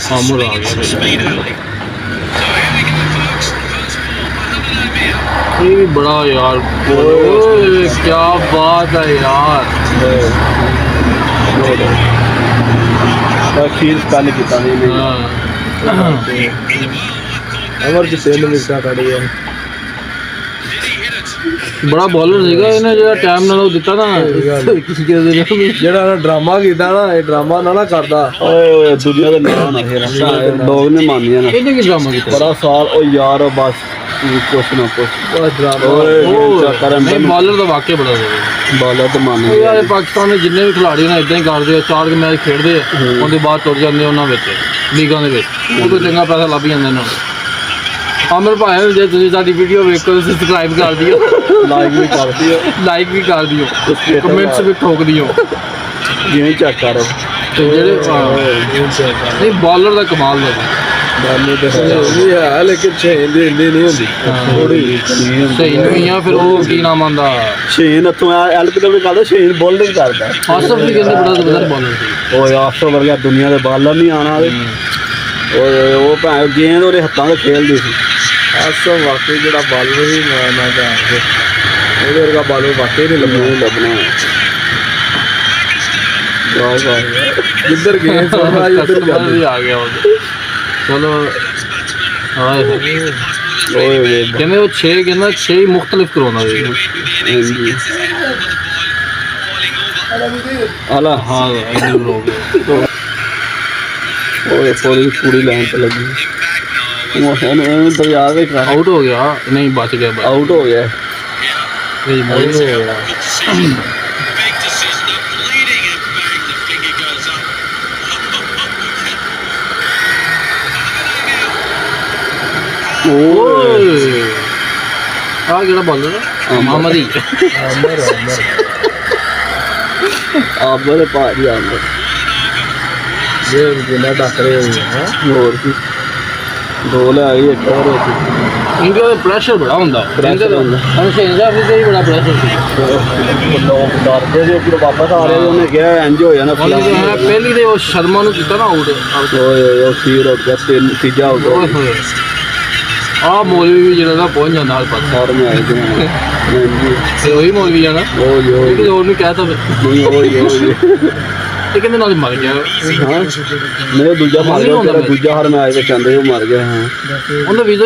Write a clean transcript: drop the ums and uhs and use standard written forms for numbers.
Hamur आ गया ये बड़ा यार। ओए क्या बात है यार। अखीर स्पेल किया अमर जी तेल मिर्चा कड़ी है बड़ा बॉलर ਸੀਗਾ ਇਹਨੇ ਜਿਹੜਾ ਟਾਈਮ ਨਾਲ ਉਹ ਦਿੱਤਾ ਨਾ ਕਿਸੇ ਦੇ ਜਿਹੜਾ ਡਰਾਮਾ ਕੀਤਾ ਨਾ ਇਹ ਡਰਾਮਾ ਨਾ ਕਰਦਾ ਓਏ ਦੁਨੀਆ ਦਾ ਨਾਮ ਨਾ ਫੇਰ ਲੋਕ ਨੇ ਮੰਨਿਆ ਨਾ ਇਹਨੇ ਕੀ ਡਰਾਮਾ ਕੀਤਾ ਬੜਾ ਸਾਲ ਉਹ ਯਾਰ ਬਸ ਕੁਛ ਨਾ ਕੁਛ ਉਹ ਡਰਾਮਾ ਓਏ ਨਹੀਂ ਬਾਲਰ ਦਾ ਵਾਕਿਆ ਬੜਾ ਹੋਵੇ ਬਾਲਰ ਤਾਂ ਮੰਨ ਉਹ ਯਾਰ ਪਾਕਿਸਤਾਨ ਦੇ ਜਿੰਨੇ ਵੀ ਖਿਡਾਰੀ ਨੇ ਇਦਾਂ ਹੀ ਕਰਦੇ ਆ 4 ਮੈਚ ਖੇਡਦੇ ਉਹਦੇ ਬਾਅਦ ਤੁਰ ਜਾਂਦੇ ਉਹਨਾਂ ਵਿੱਚ ਲੀਗਾਂ ਦੇ ਵਿੱਚ ਉਹ ਤੋਂ ਚੰਗਾ ਪੈਸਾ ਲੱਭ ਜਾਂਦਾ ਇਹਨਾਂ ਨੂੰ। ਆਮਰ ਭਾਈ ਜੇ ਤੁਸੀਂ ਸਾਡੀ ਵੀਡੀਓ ਵੇਖੋ ਸਬਸਕ੍ਰਾਈਬ ਕਰ ਦਿਓ ਲਾਈਕ ਵੀ ਕਰ ਦਿਓ ਕਮੈਂਟਸ ਵੀ ਠੋਕ ਦਿਓ ਜਿਵੇਂ ਚੈੱਕ ਕਰ ਤੇ ਜਿਹੜੇ ਨਹੀਂ ਬਾਲਰ ਦਾ ਕਮਾਲ ਦਾ ਵੀ ਹੈ ਲੇਕਿਨ ਛੇਨ ਦੀ ਇੰਨੀ ਨਹੀਂ ਹੁੰਦੀ ਥੋੜੀ ਸਹੀ ਨਹੀਂ ਆ ਫਿਰ ਉਹ ਕੀ ਨਾਮ ਆਂਦਾ ਸ਼ੇਨ ਇੱਥੋਂ ਐਲਪੀਡਬਲਿਊ ਕਰਦਾ ਸ਼ੇਨ ਬੋਲਿੰਗ ਕਰਦਾ ਆਸਫ ਵੀ ਕਹਿੰਦੇ ਬੜਾ ਜ਼ਬਰਦਸਤ ਬਾਲਰ ਸੀ। ਓਏ ਆਸਫ ਵਰਗਾ ਦੁਨੀਆ ਦੇ ਬਾਲਰ ਨਹੀਂ ਆਣਾ ਓਏ ਉਹ ਭਾਵੇਂ ਗੇਂਦ ਉਹਦੇ ਹੱਥਾਂ 'ਤੇ ਖੇਲਦੀ ਸੀ। ਆਸਾ ਵਾਕਈ ਜਿਹੜਾ ਬਾਲਰ ਹੀ ਮੈਂ ਜਾਣਦੇ ਉਹਦੇ ਵਰਗਾ ਬਾਲਰ ਵਾਕਈ ਨਹੀਂ ਲੱਭਣਾ ਜਿੱਧਰ ਗਏ ਸੋਨਾ ਜਿੱਧਰ ਵੀ ਆ ਗਿਆ ਉਹ ਚਲੋ ਹਾਏ ਓਏ ਕਹਿੰਦੇ ਉਹ 6 ਕਹਿੰਦਾ 6 ਹੀ ਮੁxtਲਿਫ ਕਰਾਉਣਾ ਸੀ ਆਲਾ ਹਾਂ ਇਹਨੂੰ ਲੋਕ ਓਏ ਪੂਰੀ ਲਾਈਨ ਤੇ ਲੱਗੀ ਉਹ ਇਹਨੂੰ ਦਰਿਆ ਦੇ ਕਰ ਆਊਟ ਹੋ ਗਿਆ ਨਹੀਂ ਬਚ ਗਿਆ ਆਊਟ ਹੋ ਗਿਆ ਇਹ ਮੋਈ ਹੋ ਗਿਆ ਓਏ ਆ ਕਿਹੜਾ ਬਾਲਰ ਹੈ ਮੁਹੰਮਦ ਹੀ ਆਬਰ ਭਾਰੀ ਆਂਦਾ ਜੇ ਜਿੰਨਾ ਡੱਕ ਰਹੇ ਹੋਏ ਹੈ ਹੋਰ ਕੀ ਦੋ ਲੈ ਆਈ ਇੱਕ ਹੋਰ ਇੰਡੀਆ ਦਾ ਪ੍ਰੈਸ਼ਰ ਬੜਾ ਹੁੰਦਾ ਸ਼ਹੀਨ ਸਾਹਿਬ ਵੀ ਬੜਾ ਪ੍ਰੈਸ਼ਰ ਸੀ ਲੋਕ ਡਰਦੇ ਜੇ ਕਿ ਵਾਪਸ ਆ ਰਹੇ ਉਹਨੇ ਕਿਹਾ ਇੰਜ ਹੋ ਜਾਣਾ ਪਹਿਲੀ ਦੇ ਉਹ ਸ਼ਰਮਾ ਨੂੰ ਕੀਤਾ ਨਾ ਆਊਟ ਓਏ ਉਹ ਸੀਰ ਹੋ ਗਿਆ ਤੀਜਾ ਹੋ ਗਿਆ ਆ ਮੌਲਵੀ ਵੀ ਜਿਹੜਾ ਨਾ ਪਹੁੰਚ ਜਾਂਦਾ ਹਰ ਪਾਸੇ ਸਾਰ ਮੈਂ ਆਏ ਜਨਾ ਤੇ ਉਹੀ ਮੌਲਵੀ ਜਾਣਾ ਓਏ ਕਿਸੇ ਹੋਰ ਨੂੰ ਕਹਿ ਤਾ ਨਹੀਂ ਓਏ ਇਹ ਕਹਿੰਦੇ ਨਾਲ ਮਰ ਗਿਆ ਹਾਂ ਮੇਰੇ ਦੂਜਾ ਮਰ ਗਿਆ ਦੂਜਾ ਹਰ ਮੈਚ ਵਿੱਚ ਆਂਦੇ ਉਹ ਮਰ ਗਿਆ ਹਾਂ ਉਹਦਾ ਵੀਜ਼ਾ